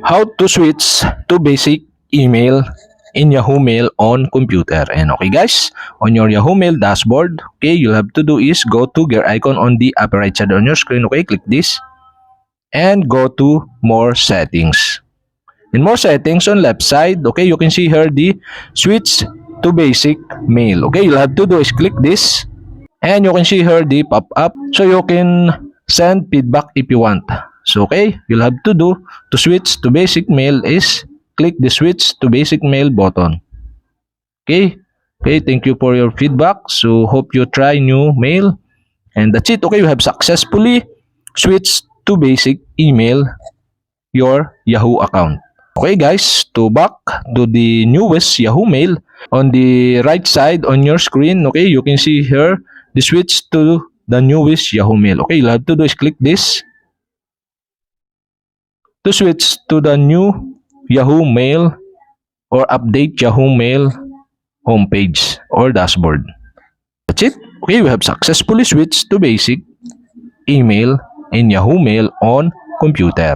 How to switch to basic email in Yahoo Mail on computer. And okay guys, on your Yahoo Mail dashboard, okay, you'll have to do is go to gear icon on the upper right side on your screen. Okay, click this and go to more settings. In more settings on left side, okay, you can see here the switch to basic mail. Okay, you'll have to do is click this and you can see here the pop-up so you can send feedback if you want. So okay, you'll have to do to switch to basic mail is click the switch to basic mail button. Okay, thank you for your feedback. So hope you try new mail. And that's it. Okay, you have successfully switched to basic email your Yahoo account. Okay guys, to back to the newest Yahoo Mail, on the right side on your screen, okay, you can see here the switch to the newest Yahoo Mail. Okay, you'll have to do is click this to switch to the new Yahoo Mail or update Yahoo Mail homepage or dashboard. That's it. Okay, we have successfully switched to basic email in Yahoo Mail on computer.